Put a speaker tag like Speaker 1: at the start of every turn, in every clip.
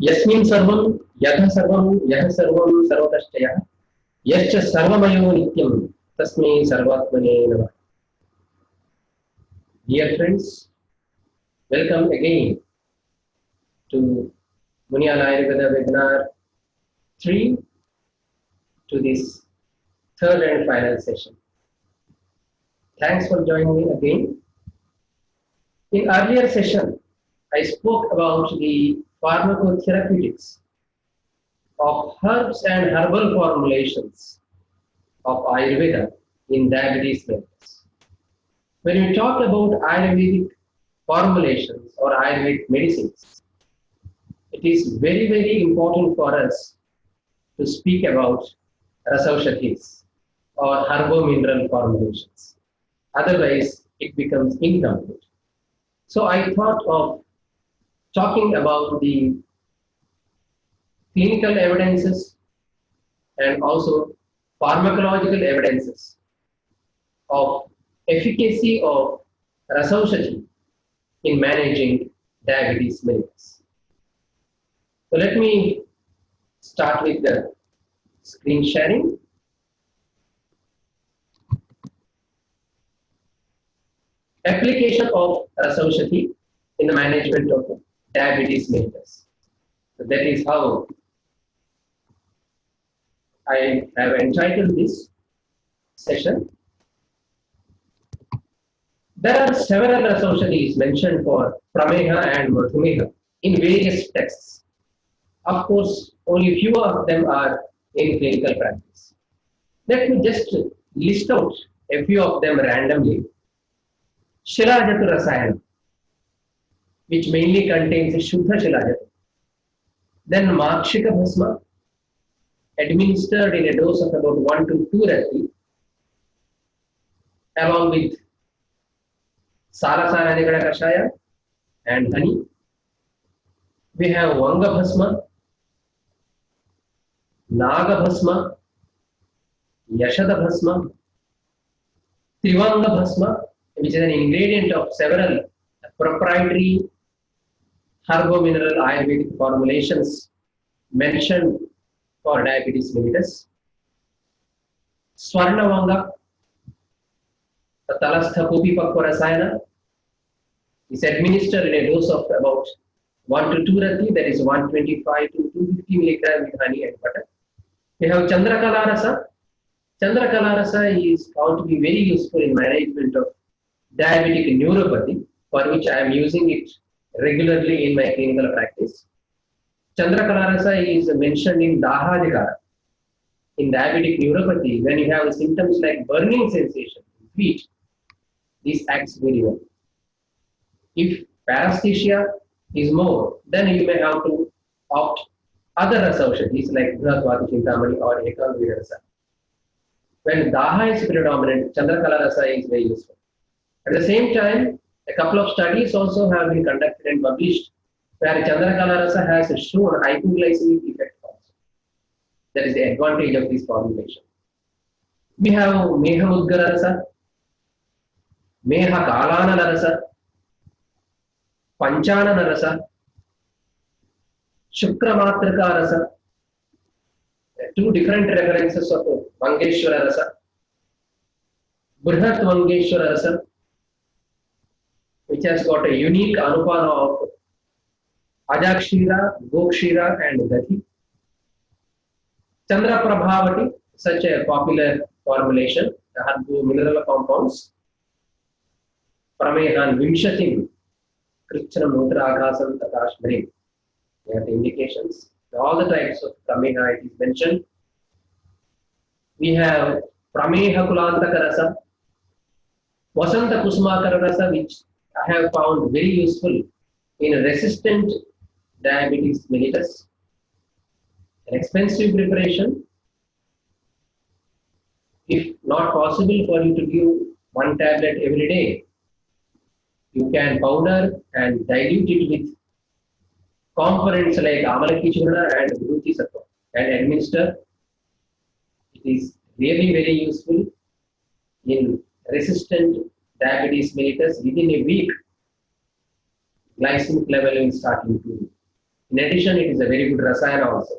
Speaker 1: यस्मिन् सर्वं यः सर्वं सर्वतश्चयः यश्च सर्वमयो नित्यं तस्मै सर्वात्मने नमः. Dear friends, welcome again to Munyala Ayurveda webinar 3 to this third and final session. Thanks for joining me again. In earlier session, I spoke about the pharmacotherapeutics of herbs and herbal formulations of Ayurveda in diabetes mellitus. When we talk about Ayurvedic formulations or Ayurvedic medicines, it is very, very important for us to speak about rasaushadhis or herbo-mineral formulations. Otherwise, it becomes incomplete. So I thought of talking about the clinical evidences and also pharmacological evidences of efficacy of rasaushadhi in managing diabetes mellitus. So let me start with the screen sharing. Application of rasaushadhi in the management of diabetes mellitus. So that is how I have entitled this session. There are several rasaushadhis mentioned for prameha and madhumeha in various texts. Of course, only few of them are in clinical practice. Let me just list out a few of them randomly. Shilajatu Rasayana, which mainly contains Shuddha Shilajatu. Then Makshika Bhasma, administered in a dose of about 1 to 2 rati, along with Sarasana Kashaya and honey. We have Vanga Bhasma, Naga Bhasma, Yashada Bhasma, Trivanga Bhasma, which is an ingredient of several proprietary herbo-mineral Ayurvedic formulations mentioned for diabetes mellitus. Swarnavanga, the Talastha Pupipakwa Rasayana, is administered in a dose of about 1 to 2 rati, that is 125 to 250 milligram with honey and butter. We have Chandrakala Rasa. Chandrakala Rasa is found to be very useful in management of diabetic neuropathy, for which I am using it regularly in my clinical practice. Chandrakala Rasa is mentioned in Dahadikara. In diabetic neuropathy, when you have symptoms like burning sensation in feet, this acts very well. If paresthesia is more, then you may have to opt other rasaushadhis like Bhradvati Chintamani or Ekavira Rasa. When Daha is predominant, Chandrakala Rasa is very useful. At the same time, a couple of studies also have been conducted and published where Chandrakala Rasa has shown hypoglycemic effect also. That is the advantage of this formulation. We have Meha Mudgara Rasa, Meha Kalana Rasa, Panchana Rasa, Shukramatrika Rasa, two different references of Vangeshwara Rasa, Brihat Vangeshwara Rasa, which has got a unique anupana of Ajakshira, Gokshira and Dahi. Chandra Prabhavati, such a popular formulation, the mineral compounds. Pramehan Vimshatim, Krishna Mudra Aghasam Tatashmarim. We have the indications. All the types of Prameha it is mentioned. We have Prameha Kulantaka Rasa, Vasanta Kusmakara Rasa, which I have found very useful in resistant diabetes mellitus. An expensive preparation. If not possible for you to give one tablet every day, you can powder and dilute it with components like Amalaki Churna and Vruti Sattva and administer. It is really very useful in resistant diabetes mellitus. Within a week, glycemic level will start improving. In addition, it is a very good rasayana also.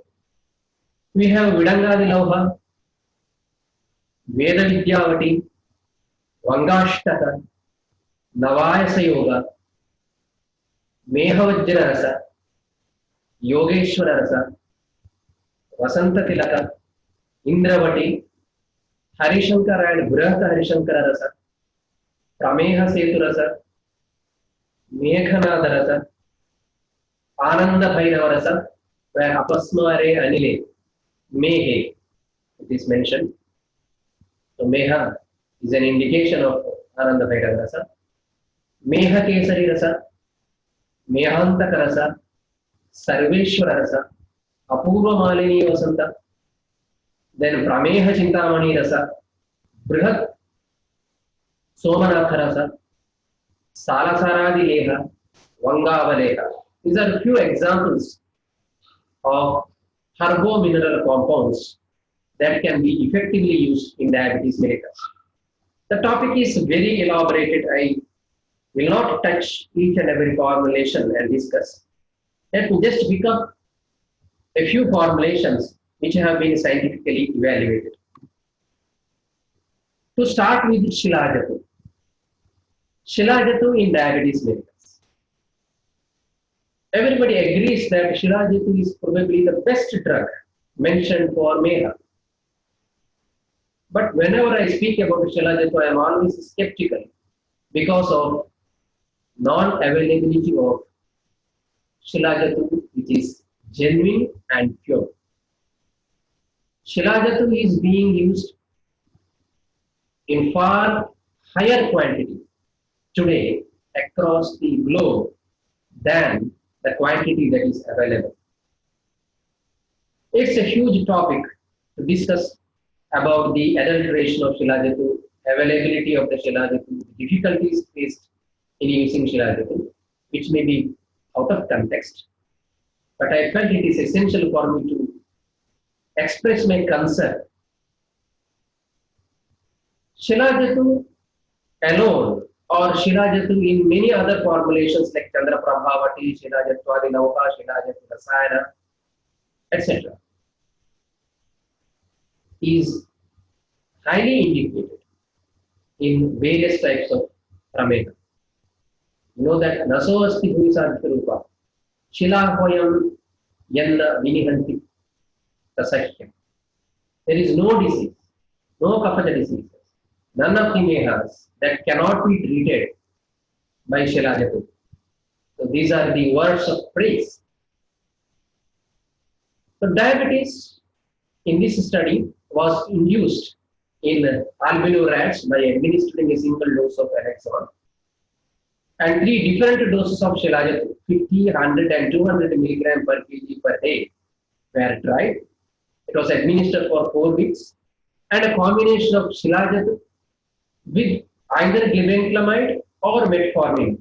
Speaker 1: We have Vidangadi Lauha, Veda Vidyavati, Vangashtaka, Navayasa Yoga, Mehavajra Rasa, Yogeshwara Rasa, Vasanta Tilaka, Indravati, Harishankara and Brihata Harishankara Rasa, Prameha Setu Rasa, Meghanada Rasa, Ananda Bhairava Rasa, where Apasmare Anile, Mehe, it is mentioned. So Meha is an indication of Ananda Bhairava Rasa. Meha Kesari Rasa, Mehantaka Rasa, Sarveshwara Rasa, Apurva Malini Vasanta, then Prameha Chintamani Rasa, Brihat Somanatha Rasa, Salasaradi Leha, Vangavaleha. These are few examples of herbo-mineral compounds that can be effectively used in diabetes mellitus. The topic is very elaborated. I will not touch each and every formulation and discuss. Let me just pick up a few formulations which have been scientifically evaluated. To start with Shilajit. Shilajit in diabetes mellitus. Everybody agrees that Shilajit is probably the best drug mentioned for Meha. But whenever I speak about Shilajit, I am always skeptical because of non-availability of Shilajit, which is genuine and pure. Shilajit is being used in far higher quantity today across the globe than the quantity that is available. It's a huge topic to discuss about the adulteration of Shilajit, availability of the Shilajit, difficulties faced in using Shilajit, which may be out of context. But I felt it is essential for me to express my concern. Shilajit alone or Shilajit in many other formulations like Chandra Prabhavati, Shilajit Lauha, Shilajit Rasayana, etc. is highly indicated in various types of Prameha. You know that Naso Asti Bhuisartha Rupa, Shilahoyam Yanna Vinihanti Tasahyam. There is no disease, no Kapha diseases, none of the Mehas that cannot be treated by Shilajit. So these are the words of praise. So diabetes in this study was induced in albino rats by administering a single dose of Anaxon. And 3 different doses of Shilajit, 50, 100 and 200 mg per kg per day were tried. It was administered for 4 weeks. And a combination of Shilajit with either glibenclamide or metformin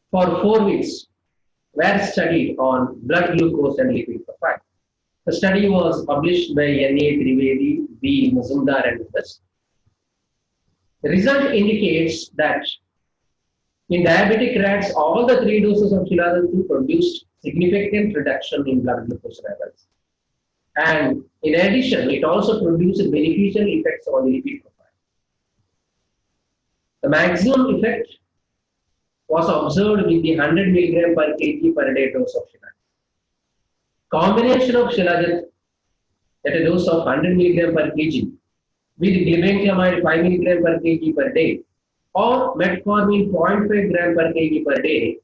Speaker 1: for 4 weeks were studied on blood glucose and lipid profile. The study was published by N.A. Trivedi, B. Mazumdar and others. The result indicates that in diabetic rats, all the 3 doses of Shilajit produced significant reduction in blood glucose levels. And in addition, it also produced beneficial effects on the lipid profile. The maximum effect was observed with the 100 mg per kg per day dose of Shilajit. Combination of Shilajit at a dose of 100 mg per kg with glibenclamide 5 mg per kg per day or metformin 0.5 gram per kg per day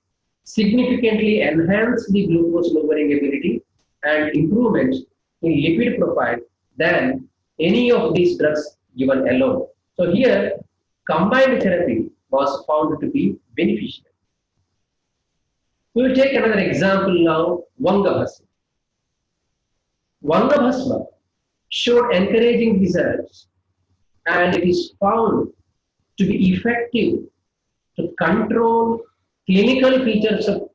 Speaker 1: significantly enhanced the glucose lowering ability and improvement in lipid profile than any of these drugs given alone. So here, combined therapy was found to be beneficial. We will take another example now, Vangabhasma. Vangabhasma showed encouraging results and it is found to be effective to control clinical features of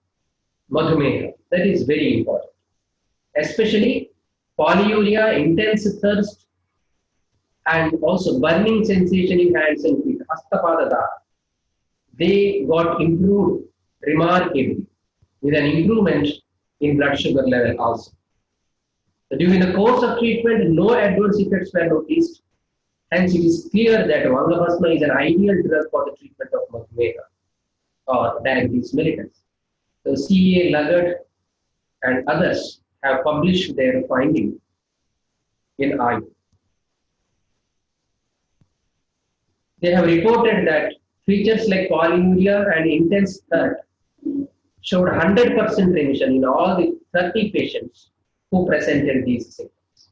Speaker 1: Madhumeha. That is very important. Especially polyuria, intense thirst, and also burning sensation in hands and feet, Hastapadada. They got improved remarkably with an improvement in blood sugar level also. So during the course of treatment, no adverse effects were noticed. Hence, it is clear that Vangabhasma is an ideal drug for the treatment of Madhumeka or diabetes mellitus. So CA, Lagat, and others have published their finding in I. They have reported that features like polyuria and intense thirst showed 100% remission in all the 30 patients who presented these symptoms.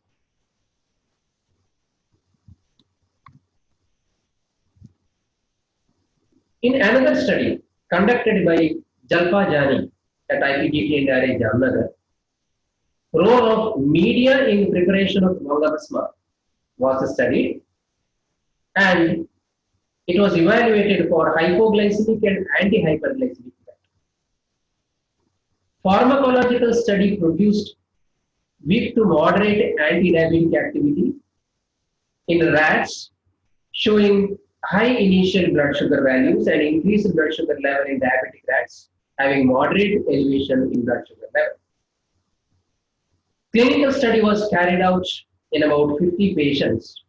Speaker 1: In another study conducted by Jalpa Jani at IPGT and RA Jamnagar, role of media in preparation of Vangabhasma was studied, and it was evaluated for hypoglycemic and anti-hyperglycemic effect. Pharmacological study produced weak to moderate anti-diabetic activity in rats, showing high initial blood sugar values and increased blood sugar level in diabetic rats having moderate elevation in blood sugar level. Clinical study was carried out in about 50 patients.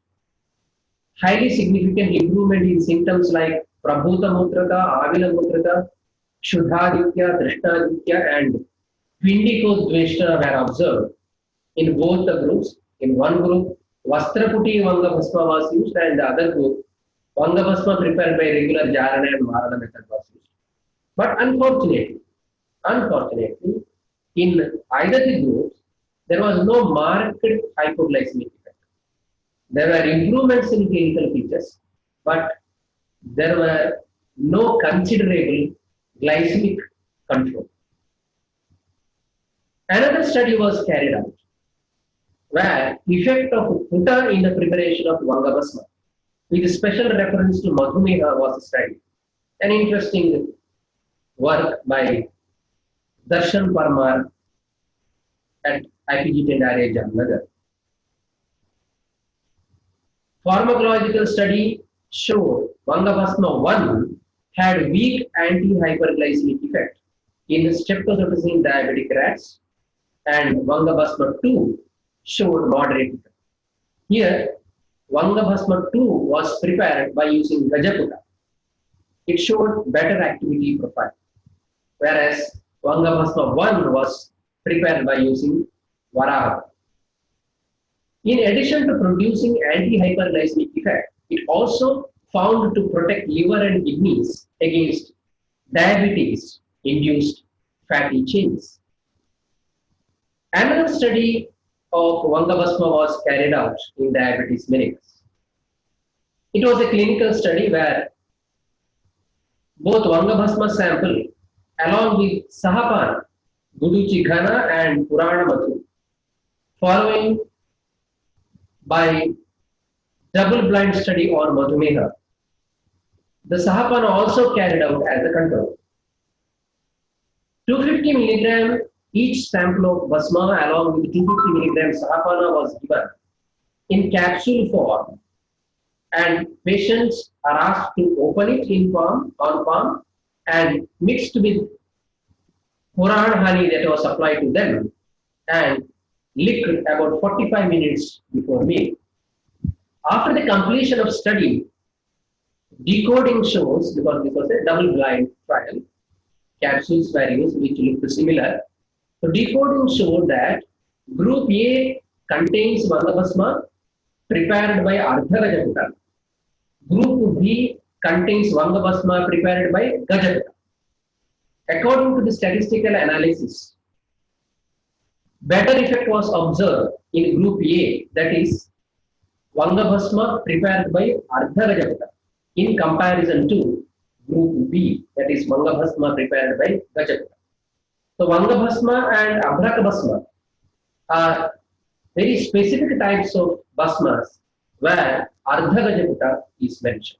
Speaker 1: Highly significant improvement in symptoms like Prabhuta Mutraka, Avila Mutraka, Shuddhaditya, Drishnaditya, and Twindiko-Dveshta were observed in both the groups. In one group, Vastraputi Vangabhasma was used, and the other group, Vangabhasma prepared by regular Jarana and Marana method was used. But unfortunately, in either the groups, there was no marked hypoglycemic effect. There were improvements in clinical features, but there were no considerable glycemic control. Another study was carried out where effect of Putta in the preparation of Vangabhasma with special reference to Madhumeha was studied. An interesting work by Darshan Parmar at IPGT and RA Jamnagar. Pharmacological study showed Vangabhasma 1 had weak anti-hyperglycemic effect in streptozotocin diabetic rats, and Vangabhasma 2 showed moderate effect. Here, Vangabhasma 2 was prepared by using Gajaputta. It showed better activity profile, whereas Vangabhasma 1 was prepared by using Varaha. In addition to producing anti-hyperglycemic effect, it also found to protect liver and kidneys against diabetes-induced fatty changes. Another study of Vangabhasma was carried out in diabetes mellitus. It was a clinical study where both Vangabhasma sample along with Sahapan, Guduchi Ghana and Purana Madhu, following by double-blind study on Madhumeha. The Sahapana also carried out as a control. 250 milligram each sample of Basma along with 250 milligram Sahapana was given in capsule form, and patients are asked to open it in palm, on palm, and mixed with Quran honey that was applied to them and liquid about 45 minutes before meal. After the completion of study, decoding shows, because this was a double-blind trial, capsules were used which looked similar. So decoding showed that group A contains Vangabhasma prepared by Ardha Gajaputta. Group B contains Vangabhasma prepared by Gajaputta. According to the statistical analysis, better effect was observed in group A, that is Vangabhasma prepared by Ardha Gajaputta, in comparison to group B, that is Vangabhasma prepared by Gajaputta. So Vangabhasma and Abhrakabhasma are very specific types of Bhasmas where Ardha Gajaputta is mentioned.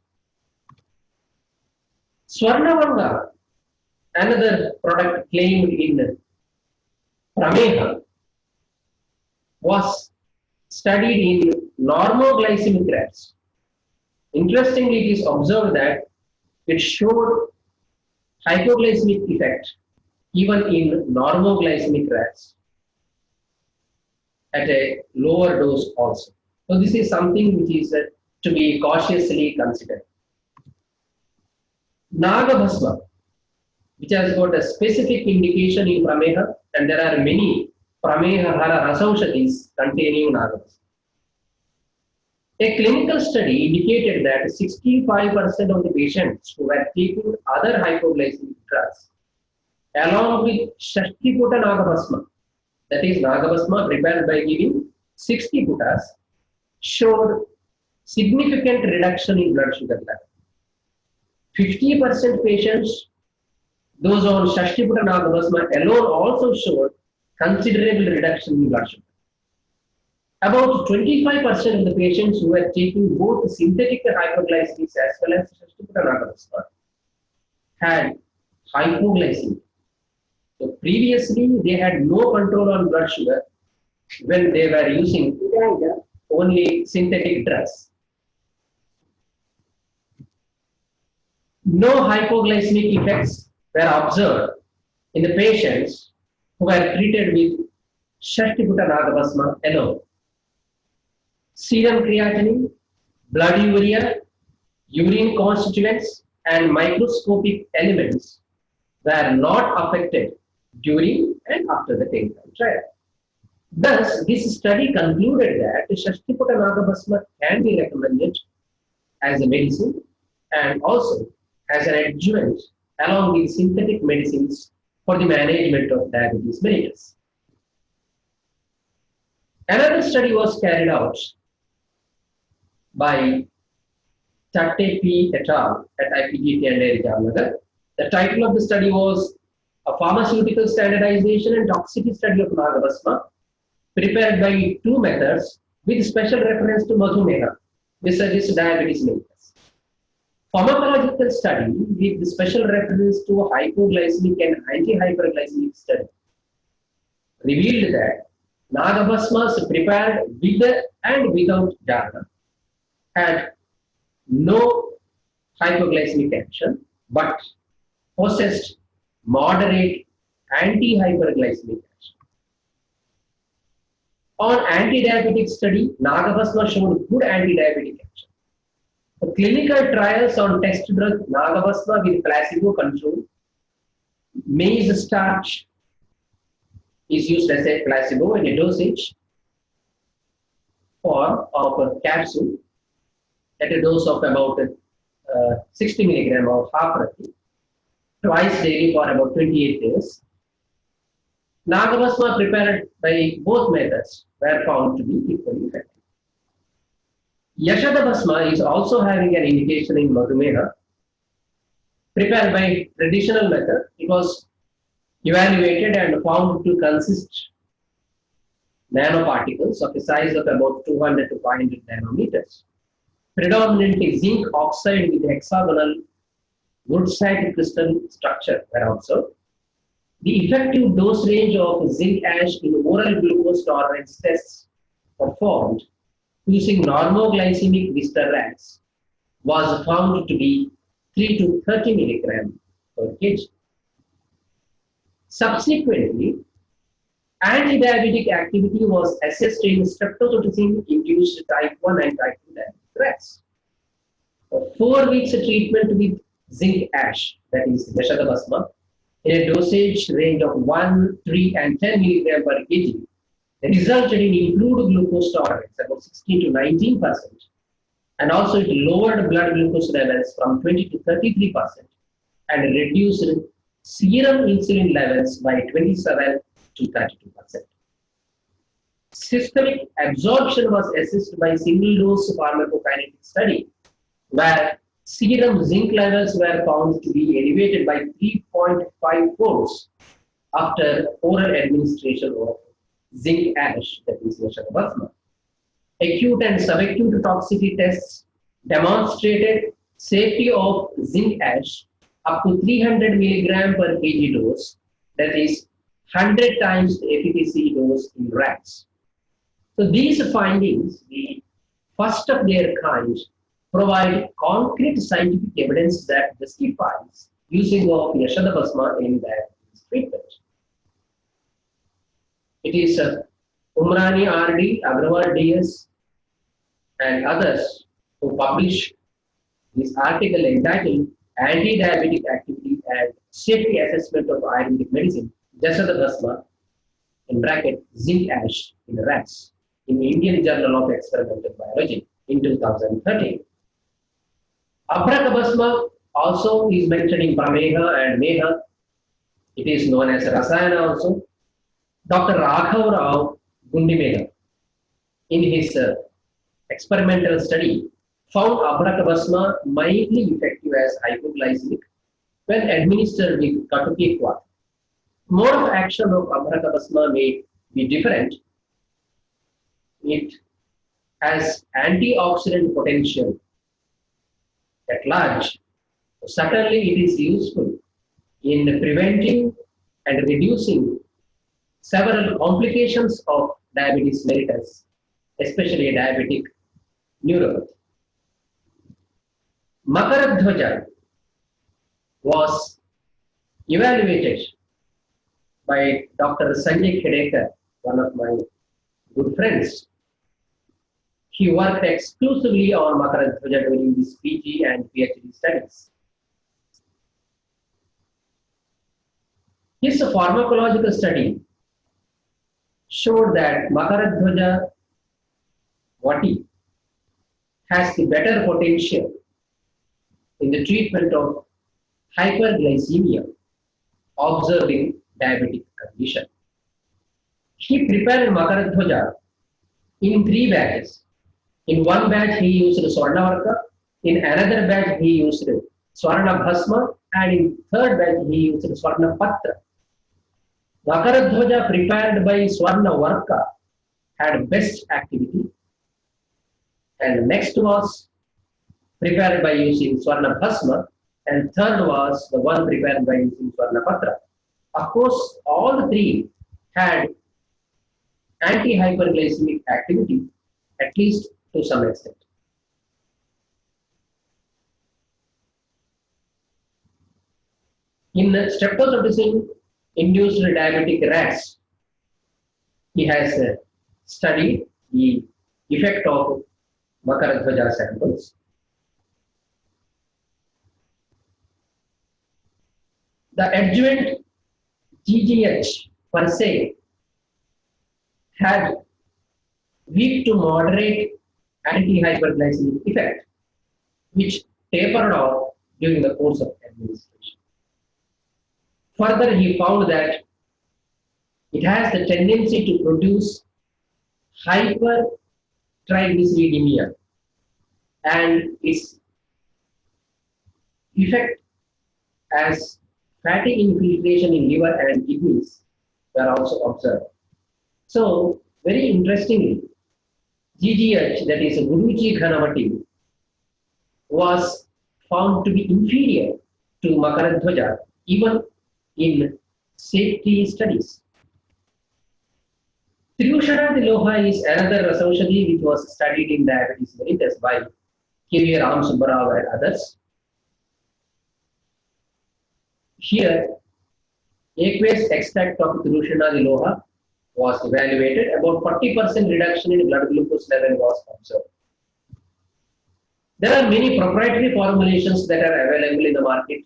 Speaker 1: Swarnavanga, another product claimed in Prameha, was studied in normoglycemic rats. Interestingly, it is observed that it showed hypoglycemic effect even in normoglycemic rats at a lower dose also. So this is something which is to be cautiously considered. Nagabhasma, which has got a specific indication in Prameha, and there are many Prameha Hara Rasaushadis containing Nagabhasma. A clinical study indicated that 65% of the patients who were taking other hypoglycemic drugs, along with Shashtiputa Nagabhasma, that is Nagabhasma prepared by giving 60 putas, showed significant reduction in blood sugar level. 50% patients, those on Shashtiputa Nagabhasma alone, also showed considerable reduction in blood sugar. About 25% of the patients who were taking both synthetic hypoglycemics as well as Shashtiputa Nagabhasma had hypoglycemia. So previously they had no control on blood sugar when they were using only synthetic drugs. No hypoglycemic effects were observed in the patients who were treated with Shashtiputa Nagabhasma alone. Serum creatinine, blood urea, urine constituents, and microscopic elements were not affected during and after the clinical trial. Thus, this study concluded that Shashtiputa Nagabhasma can be recommended as a medicine and also as an adjuvant along with synthetic medicines for the management of diabetes mellitus. Another study was carried out by Tatte P. et al. At IPGT and Jamnagar. The title of the study was A Pharmaceutical Standardization and Toxicity Study of Nagabhasma, prepared by two methods with special reference to Madhumeha, vis-a-vis diabetes mellitus. Pharmacological study with the special reference to hypoglycemic and anti-hyperglycemic study revealed that Nagabhasmas prepared with and without Jata had no hypoglycemic action but possessed moderate anti-hyperglycemic action. On anti-diabetic study, Nagabhasma showed good anti-diabetic action. The clinical trials on test drug Nagabhasma with placebo control, maize starch is used as a placebo in a dosage form of a capsule at a dose of about 60 milligram of half rati, twice daily for about 28 days. Nagabhasma prepared by both methods were found to be equally effective. Yashadabhasma is also having an indication in Madhumeha. Prepared by traditional method, it was evaluated and found to consist nanoparticles of a size of about 200 to 500 nanometers. Predominantly zinc oxide with hexagonal Woodside crystal structure were observed. The effective dose range of zinc ash in oral glucose tolerance tests performed using normoglycemic Vista rats was found to be 3 to 30 milligram per kg. Subsequently, anti-diabetic activity was assessed in streptozotocin-induced type 1 and type 2 diabetic rats. For 4 weeks treatment with zinc ash, that is Yashadabhasma, in a dosage range of 1, 3, and 10 milligram per kg, resulted in improved glucose tolerance, about 16 to 19%, and also it lowered blood glucose levels from 20 to 33%, and reduced serum insulin levels by 27 to 32%. Systemic absorption was assessed by single-dose pharmacokinetic study, where serum zinc levels were found to be elevated by 3.5 folds after oral administration of zinc ash, that is Yashadabhasma. Acute and subacute toxicity tests demonstrated safety of zinc ash up to 300 milligram per kg dose, that is 100 times the efficacy dose in rats. So these findings, the first of their kind, provide concrete scientific evidence that justifies using of Yashadabhasma in diabetes. treatment. It is Umrani RD, Agrawal DS, and others who publish this article entitled Anti-Diabetic Activity and Safety Assessment of Ayurvedic Medicine, Jasada Bhasma, in bracket, zinc ash in rats, in Indian Journal of Experimental Biology in 2013. Abraka Bhasma also is mentioned in Prameha and Meha. It is known as Rasayana also. Dr. Raghav Rao Gundimega, in his experimental study, found Abrakabhasma mildly effective as hypoglycemic when administered with Katuki Kwat. Mode of action of Abrakabhasma may be different. It has antioxidant potential at large. Certainly, it is useful in preventing and reducing several complications of diabetes mellitus, especially diabetic neuropathy. Makaradhwaja was evaluated by Dr. Sanjay Khedekar, one of my good friends. He worked exclusively on Makaradhwaja during his PG and PhD studies. His pharmacological study showed that Makaradhwaja Vati has the better potential in the treatment of hyperglycemia observed in diabetic condition. He prepared Makaradhwaja in 3 batches. In one batch he used Swarnavarka, in another batch he used Swarna Bhasma, and in third batch he used Swarna Patra. Makaradhwaja prepared by Swarna Varka had best activity, and next was prepared by using Swarna Bhasma, and third was the one prepared by using Swarna Patra. Of course, all the 3 had anti-hyperglycemic activity, at least to some extent. In streptozotocin induced diabetic rats, he has studied the effect of Makaradhwaja samples. The adjuvant GGH per se had weak to moderate anti-hyperglycemic effect, which tapered off during the course of administration. Further, he found that it has the tendency to produce hypertriglyceridemia, and its effect as fatty infiltration in liver and kidneys were also observed. So, very interestingly, GGH, that is Guruji Ghanavati, was found to be inferior to Makaradhwaja even in safety studies. Triushana Diloha is another Rasaushadhi which was studied in diabetes mellitus by K.V. Ram Subbarao and others. Here, aqueous extract of Triushana Diloha was evaluated. About 40% reduction in blood glucose level was observed. There are many proprietary formulations that are available in the market.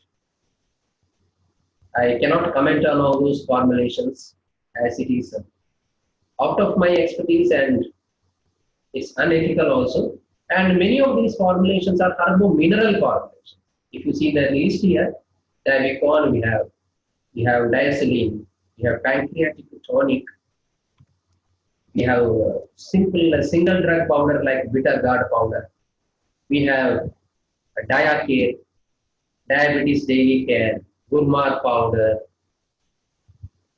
Speaker 1: I cannot comment on all those formulations as it is out of my expertise and it's unethical also. And many of these formulations are herbo-mineral formulations. If you see the list here, Divicon we have diaceline, we have pancreatic tonic, we have single drug powder like Bitterguard powder. We have Diacare, Diabetes Daily Care, Gurmar powder,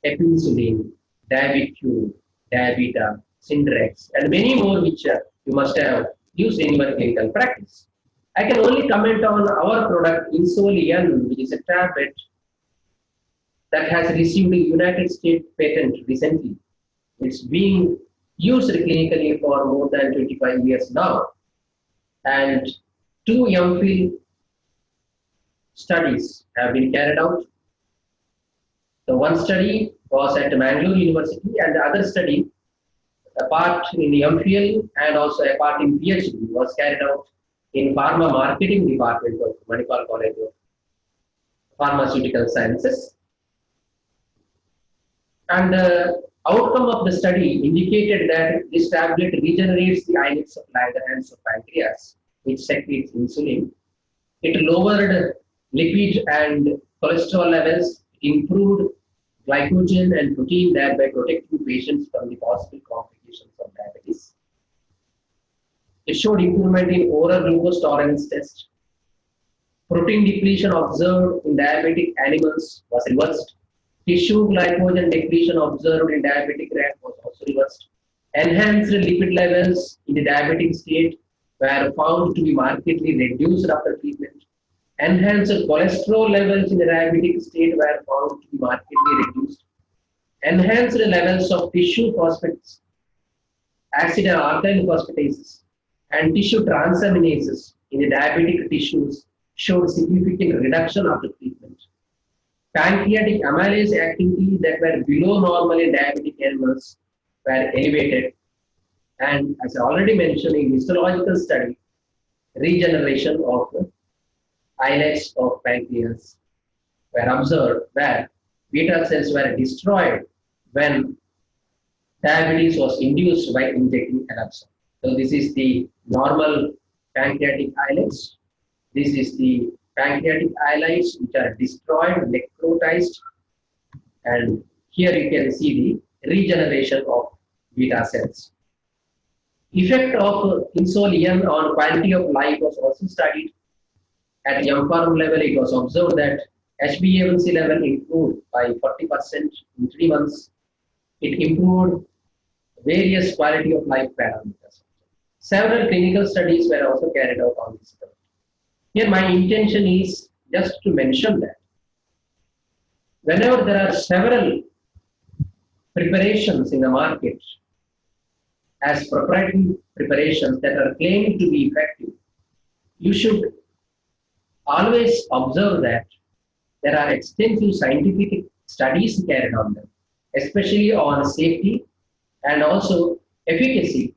Speaker 1: Epinsulin, Diabicure, Diabeta, Syndrex, and many more which you must have used in your clinical practice. I can only comment on our product Insulian, which is a tablet that has received a United States patent recently. It's being used clinically for more than 25 years now. And 2 MPhil studies have been carried out. The So one study was at Mangalore University, and the other study, a part in the MPhil and also a part in PhD, was carried out in Pharma Marketing Department of Manipal College of Pharmaceutical Sciences. And the outcome of the study indicated that this tablet regenerates the islets of Langerhans of pancreas, which secretes insulin. It lowered lipid and cholesterol levels, improved glycogen and protein, thereby protecting patients from the possible complications of diabetes. It showed improvement in oral glucose tolerance test. Protein depletion observed in diabetic animals was reversed. Tissue glycogen depletion observed in diabetic rat was also reversed. Enhanced lipid levels in the diabetic state were found to be markedly reduced after treatment. Enhanced cholesterol levels in the diabetic state were found to be markedly reduced. Enhanced levels of tissue phosphates, acid and alkaline phosphatases, and tissue transaminases in the diabetic tissues showed significant reduction after treatment. Pancreatic amylase activity that were below normal in diabetic animals were elevated. And as I already mentioned in histological study, regeneration of islets of pancreas were observed where beta cells were destroyed when diabetes was induced by injecting elapsol. So this is the normal pancreatic islets. This is the pancreatic islets which are destroyed, necrotized, and here you can see the regeneration of beta cells. Effect of insulin on quality of life was also studied. At M-Pharm level, it was observed that HbA1c level improved by 40% in 3 months. It improved various quality of life parameters. Several clinical studies were also carried out on this topic. Here my intention is just to mention that whenever there are several preparations in the market as proprietary preparations that are claimed to be effective, you should always observe that there are extensive scientific studies carried on them, especially on safety and also efficacy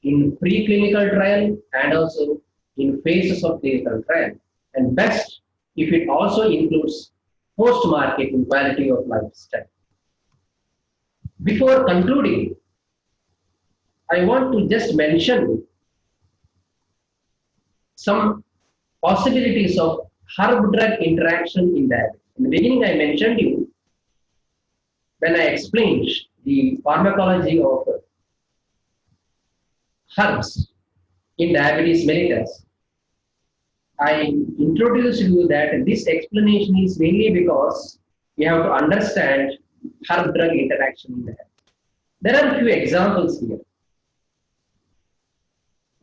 Speaker 1: in preclinical trial and also in phases of clinical trial, and best if it also includes post-marketing quality of life study. Before concluding, I want to just mention some possibilities of herb-drug interaction in diabetes. In the beginning, I mentioned you when I explained the pharmacology of herbs in diabetes mellitus. I introduced you that this explanation is mainly because we have to understand herb-drug interaction in diabetes. There are a few examples here.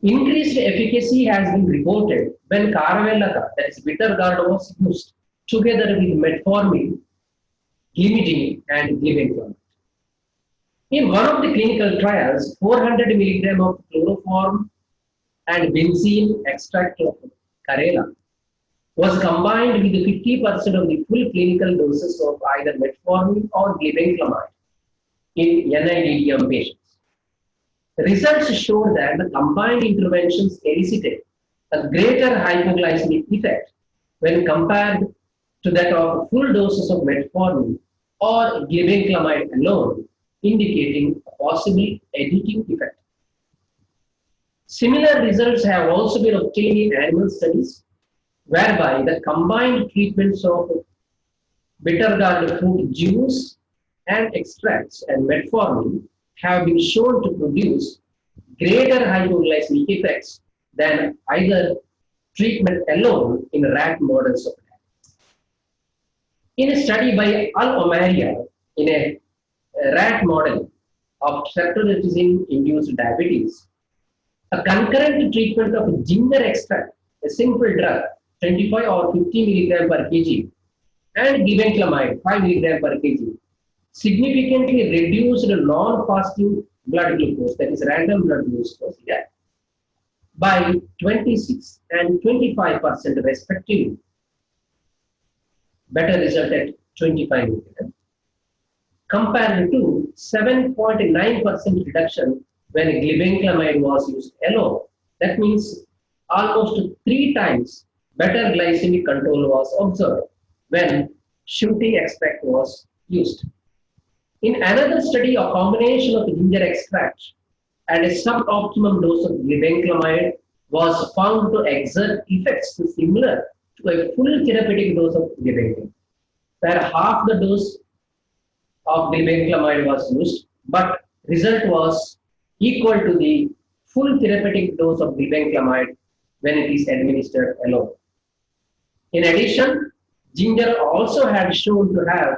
Speaker 1: Increased efficacy has been reported when Carvedilol, that is bitter gourd, was used together with metformin, glimepiride, and glibenclamide. In one of the clinical trials, 400 mg of chloroform and benzene extract of Karela was combined with 50% of the full clinical doses of either metformin or glibenclamide in NIDDM patients. The results showed that the combined interventions elicited a greater hypoglycemic effect when compared to that of full doses of metformin or glibenclamide alone, indicating a possible additive effect. Similar results have also been obtained in animal studies, whereby the combined treatments of bitter gourd fruit juice and extracts and metformin have been shown to produce greater hypoglycemic effects than either treatment alone in rat models of diabetes. In a study by Al-Omaria in a rat model of ceftriaxone-induced diabetes, a concurrent treatment of ginger extract, a simple drug, 25 or 50 mg per kg, and glibenclamide, 5 mg per kg, significantly reduced non-fasting blood glucose, that is random blood glucose, by 26 and 25% respectively. Better result at 25 mg. compared to 7.9% reduction when glibenclamide was used alone. That means almost 3 times better glycemic control was observed when shooting extract was used. In another study, a combination of ginger extract and a suboptimum dose of glibenclamide was found to exert effects similar to a full therapeutic dose of glibenclamide, where half the dose of glibenclamide was used, but result was equal to the full therapeutic dose of glibenclamide when it is administered alone. In addition, ginger also had shown to have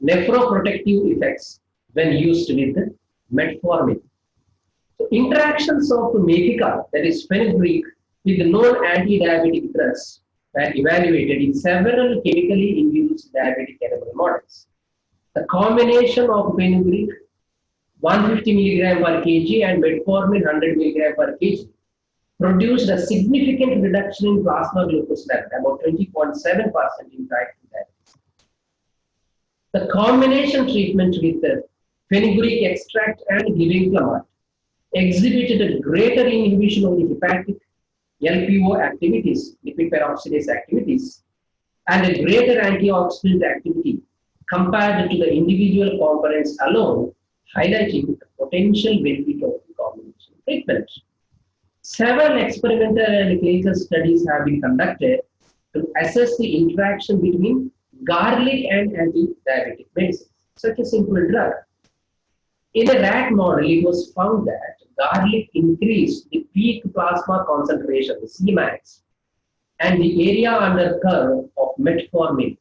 Speaker 1: nephroprotective effects when used with metformin. So interactions of MEFICA, that is fenugreek, with known anti-diabetic drugs were evaluated in several chemically induced diabetic animal models. The combination of fenugreek 150 mg per kg and metformin 100 mg per kg produced a significant reduction in plasma glucose level, about 20.7% in type 2 diabetes. The combination treatment with the fenugreek extract and glibenclamide exhibited a greater inhibition of the hepatic LPO activities, lipid peroxidase activities, and a greater antioxidant activity compared to the individual components alone, highlighting the potential benefit of the combination treatment. Several experimental and clinical studies have been conducted to assess the interaction between garlic and anti-diabetic medicines, such a simple drug. In a rat model, it was found that garlic increased the peak plasma concentration, the Cmax, and the area under curve of metformin,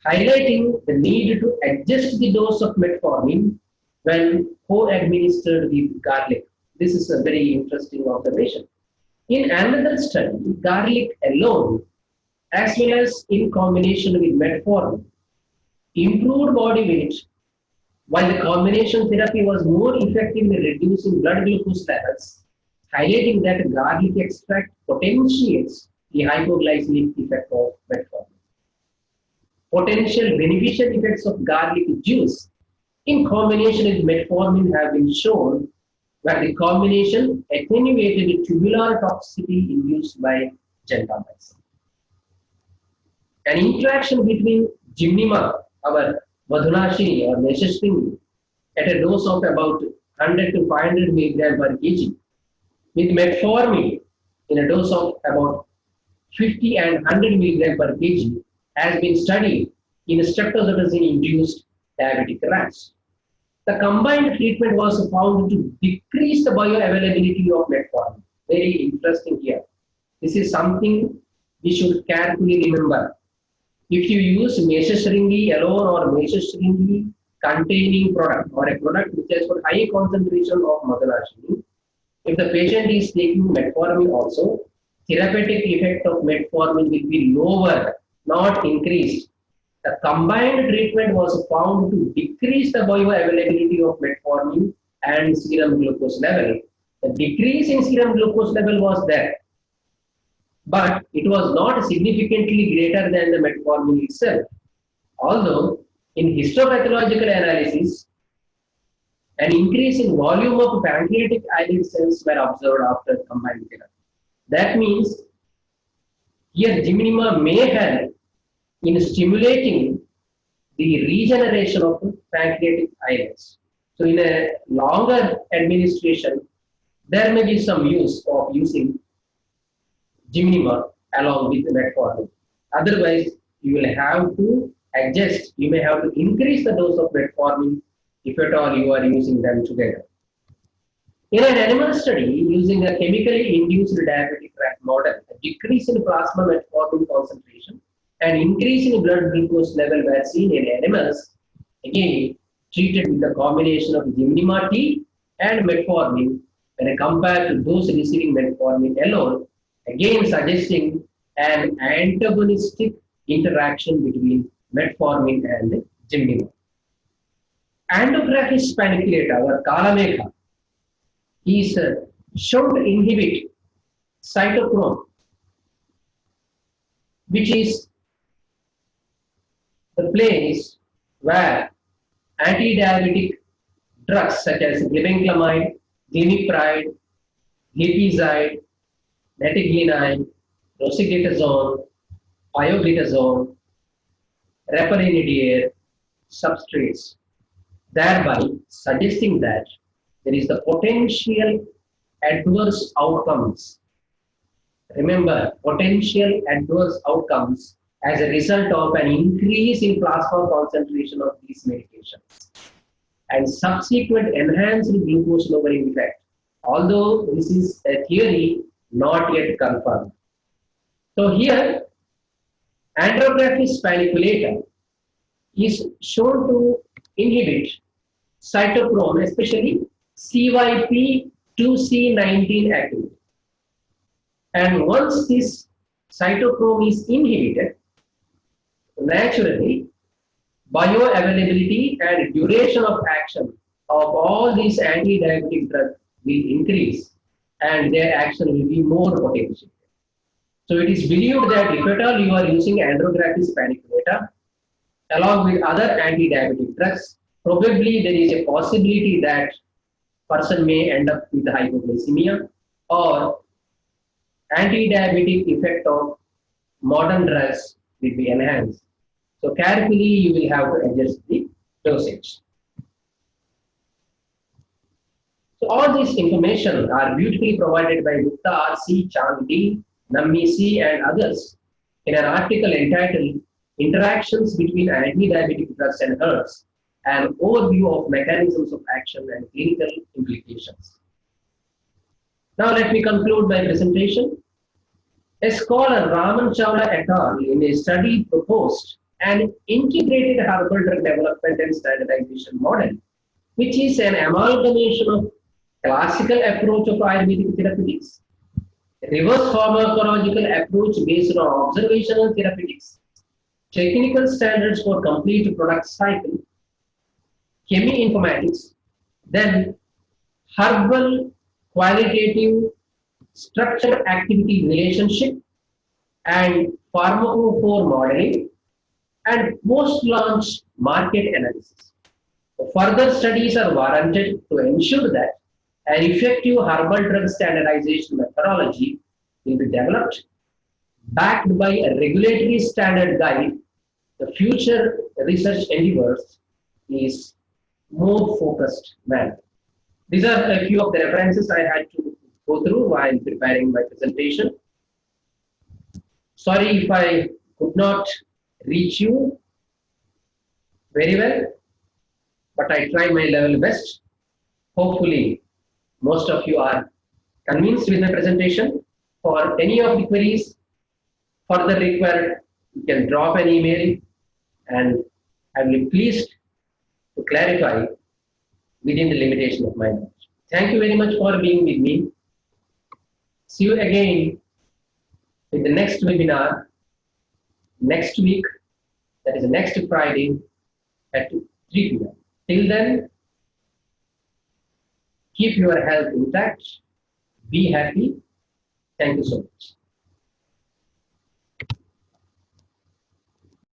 Speaker 1: highlighting the need to adjust the dose of metformin when co-administered with garlic. This is a very interesting observation. In another study, garlic alone, as well as in combination with metformin, improved body weight, while the combination therapy was more effective in reducing blood glucose levels, highlighting that garlic extract potentiates the hypoglycemic effect of metformin. Potential beneficial effects of garlic juice in combination with metformin have been shown, where the combination attenuated tubular toxicity induced by gentamicin. An interaction between Gymnema, our Madhunashini or Yashaswini, at a dose of about 100 to 500 mg per kg, with metformin in a dose of about 50 and 100 mg per kg, has been studied in streptozotocin-induced diabetic rats. The combined treatment was found to decrease the bioavailability of metformin. Very interesting here. This is something we should carefully remember. If you use Meshashringi alone or Meshashringi containing product or a product which has got high concentration of Madhunashini, if the patient is taking metformin also, therapeutic effect of metformin will be lower, not increased. The combined treatment was found to decrease the bioavailability of metformin and serum glucose level. The decrease in serum glucose level was there, but it was not significantly greater than the metformin itself. Although in histopathological analysis, an increase in volume of pancreatic islet cells were observed after combined therapy. That means here Gymnema may help in stimulating the regeneration of pancreatic islets. So in a longer administration, there may be some use of using Gymnema along with metformin. Otherwise, you will have to adjust, you may have to increase the dose of metformin if at all you are using them together. In an animal study using a chemically induced diabetic rat model, a decrease in plasma metformin concentration and increase in blood glucose level were seen in animals, again treated with a combination of Gymnema T and metformin when compared to those receiving metformin alone, again suggesting an antagonistic interaction between metformin and Gymnema. Endographis panicculata or Kalamekha is shown to inhibit cytochrome, which is the place where anti-diabetic drugs such as glibenclamide, glimepiride, glipizide, metiglinine, rosiglitazone, pioglitazone, reparinidine substrates, thereby suggesting that there is the potential adverse outcomes. Remember, potential adverse outcomes as a result of an increase in plasma concentration of these medications and subsequent enhanced glucose lowering effect. Although this is a theory not yet confirmed. So here, Andrographis paniculatum is shown to inhibit cytochrome, especially CYP2C19 activity. And once this cytochrome is inhibited, naturally, bioavailability and duration of action of all these anti-diabetic drugs will increase and their action will be more potential. So it is believed that if at all you are using Andrographis paniculata along with other anti-diabetic drugs, probably there is a possibility that person may end up with hypoglycemia or anti-diabetic effect of modern drugs will be enhanced. So carefully you will have to adjust the dosage. So all this information are beautifully provided by Gupta R.C., Chang D., Nammi C. and others in an article entitled Interactions between Anti-Diabetic Drugs and Herbs, an overview of mechanisms of action and clinical implications. Now let me conclude my presentation. A scholar, Raman Chawla et al., in a study proposed an integrated herbal drug development and standardization model, which is an amalgamation of classical approach of Ayurvedic therapeutics, reverse pharmacological approach based on observational therapeutics, technical standards for complete product cycle, cheminformatics, then herbal qualitative structure activity relationship and pharmacophore modeling and post-launch market analysis. Further studies are warranted to ensure that an effective herbal drug standardization methodology will be developed, backed by a regulatory standard guide. The future research endeavors is more focused manner. These are a few of the references I had to go through while preparing my presentation. Sorry if I could not reach you very well, but I tried my level best. Hopefully, most of you are convinced with my presentation. For any of the queries further required, you can drop an email and I will be pleased to clarify within the limitation of my knowledge. Thank you very much for being with me. See you again in the next webinar next week, that is next Friday at 3 p.m. Till then, keep your health intact, be happy. Thank you so much.